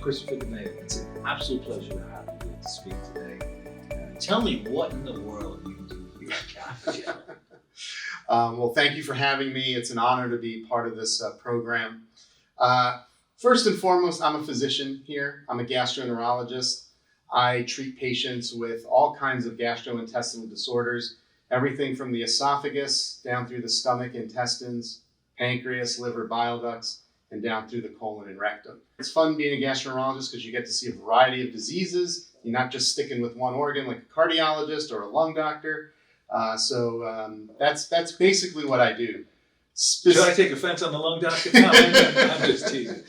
Christopher DiMaio. It's an absolute pleasure to have you here to speak today. Tell me what in the world you do here at Catholic Health. Well, thank you for having me. It's an honor to be part of this program. First and foremost, I'm a physician here. I'm a gastroenterologist. I treat patients with all kinds of gastrointestinal disorders, everything from the esophagus down through the stomach, intestines, pancreas, liver, bile ducts, and down through the colon and rectum. It's fun being a gastroenterologist because you get to see a variety of diseases. You're not just sticking with one organ like a cardiologist or a lung doctor. So that's basically what I do. Should I take offense on the lung doctor? No, I'm just teasing.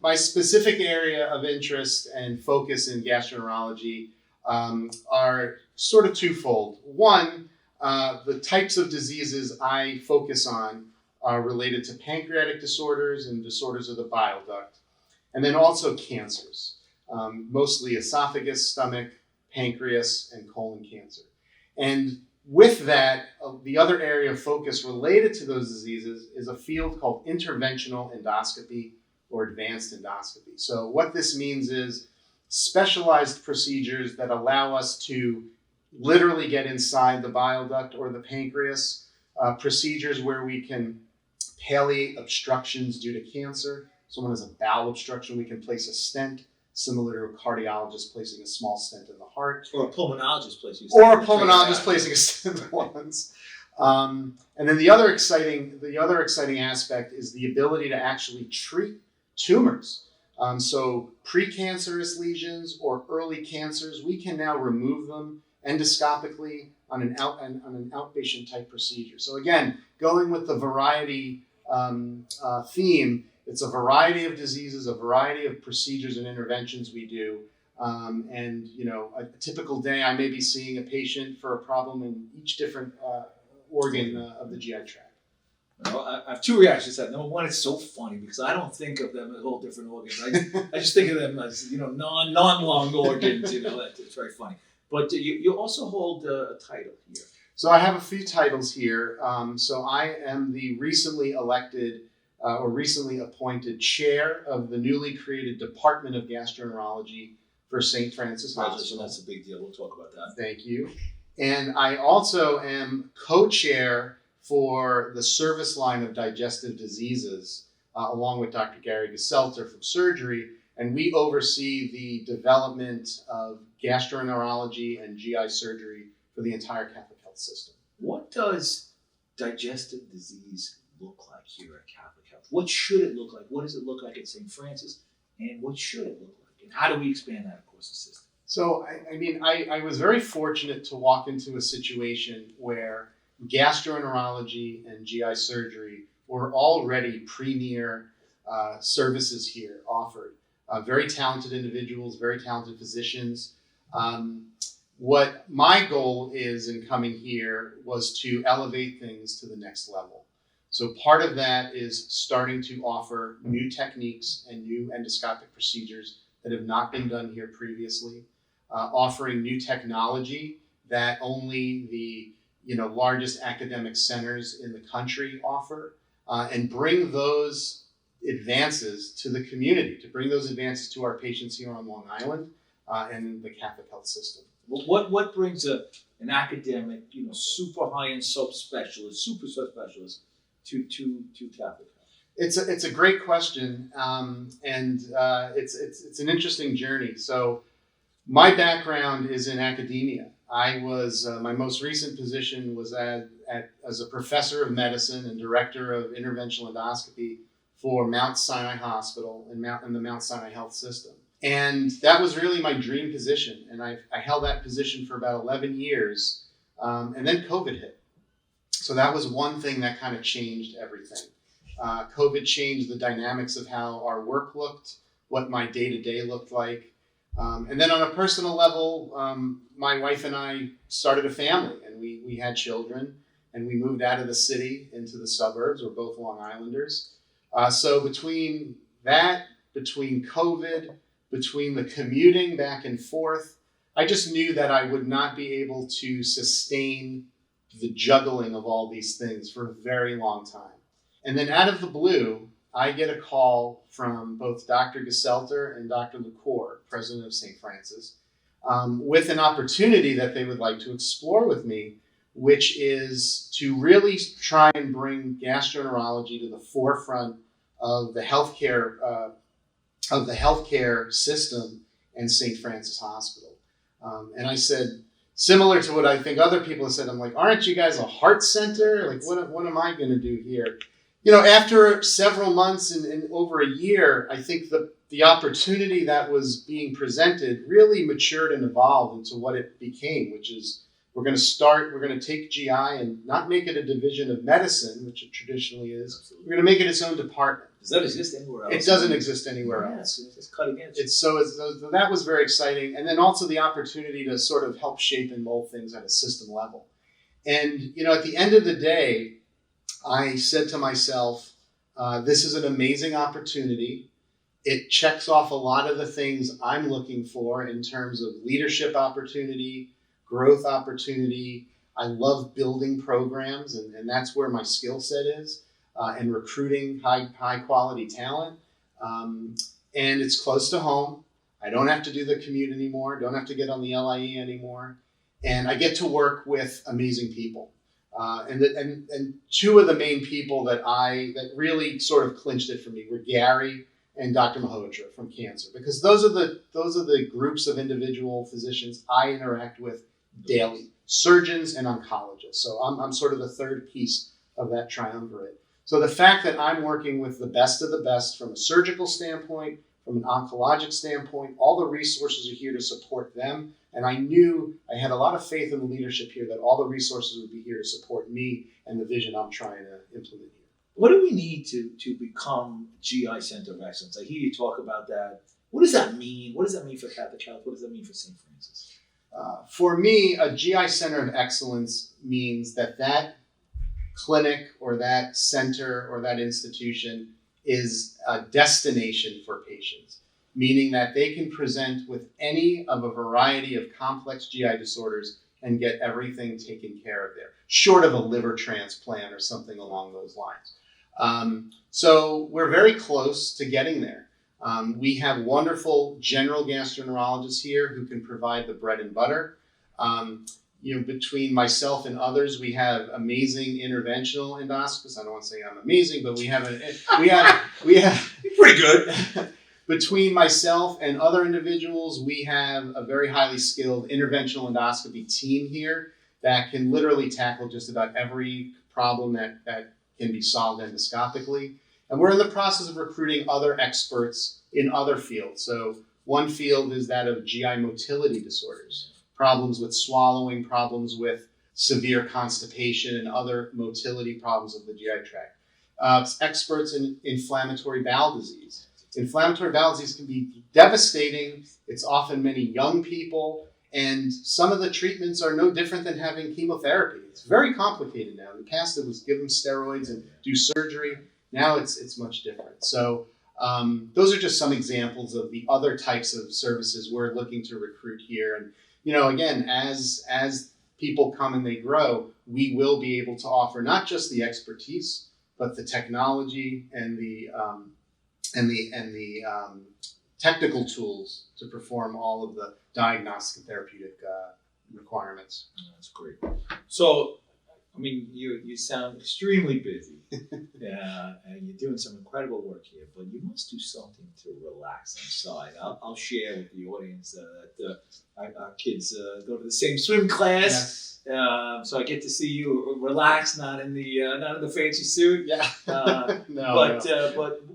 My specific area of interest and focus in gastroenterology are sort of twofold. One, the types of diseases I focus on are related to pancreatic disorders and disorders of the bile duct, and then also cancers, mostly esophagus, stomach, pancreas, and colon cancer. And with that, the other area of focus related to those diseases is a field called interventional endoscopy or advanced endoscopy. So what this means is specialized procedures that allow us to literally get inside the bile duct or the pancreas, procedures where we can palliate obstructions due to cancer. Someone has a bowel obstruction, we can place a stent, similar to a cardiologist placing a small stent in the heart. Or a pulmonologist placing a stent. Or a pulmonologist placing a stent in the lungs. And then the other exciting aspect is the ability to actually treat tumors. So precancerous lesions or early cancers, we can now remove them endoscopically on an outpatient type procedure. So again, going with the variety theme, it's a variety of diseases, a variety of procedures and interventions we do. And a typical day, I may be seeing a patient for a problem in each different organ of the GI tract. Well, I have two reactions to that. Number one, it's so funny because I don't think of them as all different organs. I just think of them as non-lung organs. It's very funny. But you also hold a title here. So I have a few titles here. So I am the recently elected or recently appointed chair of the newly created Department of Gastroenterology for St. Francis Hospital. That's a big deal. We'll talk about that. Thank you. And I also am co-chair for the service line of Digestive Diseases, along with Dr. Gary Gesselter from surgery. And we oversee the development of gastroenterology and GI surgery for the entire Catholic health system. What does digestive disease look like here at Catholic Health? What should it look like? What does it look like at St. Francis? And what should it look like? And how do we expand that across the system? So, I was very fortunate to walk into a situation where gastroenterology and GI surgery were already premier services here offered. Very talented individuals, very talented physicians. What my goal is in coming here was to elevate things to the next level. So part of that is starting to offer new techniques and new endoscopic procedures that have not been done here previously, offering new technology that only the largest academic centers in the country offer, and bring those advances to the community, to bring those advances to our patients here on Long Island and the Catholic health system. Well, what brings an academic, super high-end super subspecialist to Catholic health? It's a great question, and it's an interesting journey. So my background is in academia. I was my most recent position was as a professor of medicine and director of interventional endoscopy for Mount Sinai Hospital and the Mount Sinai Health System. And that was really my dream position. And I held that position for about 11 years. And then COVID hit. So that was one thing that kind of changed everything. COVID changed the dynamics of how our work looked, what my day-to-day looked like. And then on a personal level, my wife and I started a family, and we had children, and we moved out of the city into the suburbs. We're both Long Islanders. So between COVID, between the commuting back and forth, I just knew that I would not be able to sustain the juggling of all these things for a very long time. And then out of the blue, I get a call from both Dr. Gesselter and Dr. LaCour, president of St. Francis, with an opportunity that they would like to explore with me, which is to really try and bring gastroenterology to the forefront of the healthcare system and St. Francis Hospital. And I said, similar to what I think other people have said, I'm like, aren't you guys a heart center? Like, what am I going to do here? After several months and over a year, I think the opportunity that was being presented really matured and evolved into what it became, which is we're going to take GI and not make it a division of medicine, which it traditionally is. Absolutely. We're going to make it its own department. Does that exist anywhere else? It doesn't exist anywhere else. It's cutting edge. That was very exciting. And then also the opportunity to sort of help shape and mold things at a system level. And, at the end of the day, I said to myself, this is an amazing opportunity. It checks off a lot of the things I'm looking for in terms of leadership opportunity, growth opportunity. I love building programs, and that's where my skill set is, and recruiting high quality talent. And it's close to home. I don't have to do the commute anymore. Don't have to get on the LIE anymore. And I get to work with amazing people. And two of the main people that really sort of clinched it for me were Gary and Dr. Malhotra from cancer, because those are the groups of individual physicians I interact with daily, surgeons and oncologists. So I'm sort of the third piece of that triumvirate. So the fact that I'm working with the best of the best from a surgical standpoint, from an oncologic standpoint, all the resources are here to support them. And I knew I had a lot of faith in the leadership here that all the resources would be here to support me and the vision I'm trying to implement here. What do we need to become GI Center of Excellence? I hear you talk about that. What does that mean? What does that mean for Catholic Health? What does that mean for St. Francis? For me, a GI Center of Excellence means that clinic or that center or that institution is a destination for patients, meaning that they can present with any of a variety of complex GI disorders and get everything taken care of there, short of a liver transplant or something along those lines. So we're very close to getting there. We have wonderful general gastroenterologists here who can provide the bread and butter. Between myself and others, we have amazing interventional endoscopists. I don't want to say I'm amazing, but we have Pretty good. Between myself and other individuals, we have a very highly skilled interventional endoscopy team here that can literally tackle just about every problem that can be solved endoscopically. And we're in the process of recruiting other experts in other fields. So one field is that of GI motility disorders, problems with swallowing, problems with severe constipation and other motility problems of the GI tract. Experts in inflammatory bowel disease. Inflammatory bowel disease can be devastating. It's often many young people, and some of the treatments are no different than having chemotherapy. It's very complicated now. In the past, it was give them steroids and do surgery. Now it's much different. So those are just some examples of the other types of services we're looking to recruit here. And again, as people come and they grow, we will be able to offer not just the expertise, but the technology and the technical tools to perform all of the diagnostic and therapeutic requirements. That's great. So, you sound extremely busy, and you're doing some incredible work here. But you must do something to relax inside. I'll share with the audience that our kids go to the same swim class. Yes. So I get to see you relax, not in the fancy suit. Yeah. But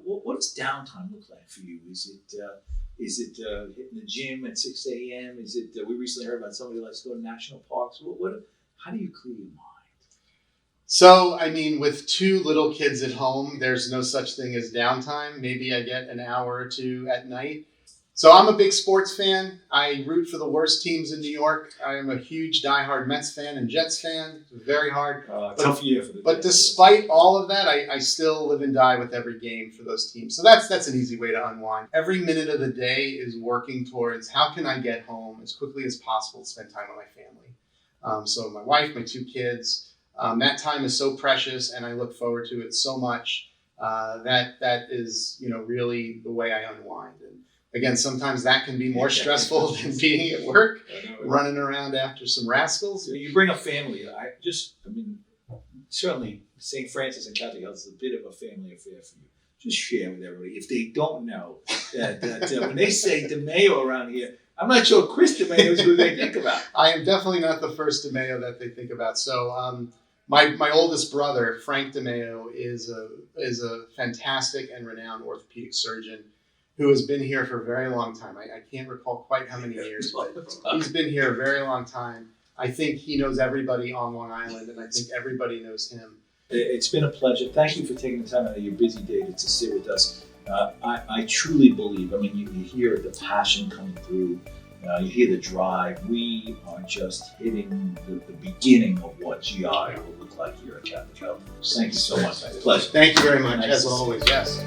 what does downtime look like for you? Is it hitting the gym at 6 a.m.? Is it? We recently heard about somebody who likes to go to national parks. How do you clear your mind? So, with two little kids at home, there's no such thing as downtime. Maybe I get an hour or two at night. So I'm a big sports fan. I root for the worst teams in New York. I am a huge diehard Mets fan and Jets fan. It's very hard. Tough year for the Jets. But despite all of that, I still live and die with every game for those teams. So that's an easy way to unwind. Every minute of the day is working towards how can I get home as quickly as possible to spend time with my family. So my wife, my two kids, that time is so precious and I look forward to it so much. That is, really the way I unwind. And again, sometimes that can be more stressful than being at work, running around after some rascals. You bring a family. Certainly St. Francis and Catholic Health is a bit of a family affair for you. Just share with everybody, if they don't know, that when they say DiMaio around here, I'm not sure Chris DiMaio is who they think about. I am definitely not the first DiMaio that they think about. So my oldest brother, Frank DiMaio, is a fantastic and renowned orthopedic surgeon who has been here for a very long time. I can't recall quite how many years, but he's been here a very long time. I think he knows everybody on Long Island, and I think everybody knows him. It's been a pleasure. Thank you for taking the time out of your busy day to sit with us. I truly believe, you hear the passion coming through, you hear the drive. We are just hitting the beginning of what GI will look like here at Catholic Health. Thank you so much. It's a pleasure. Thank you very much, Nice as to see you. always. Yes.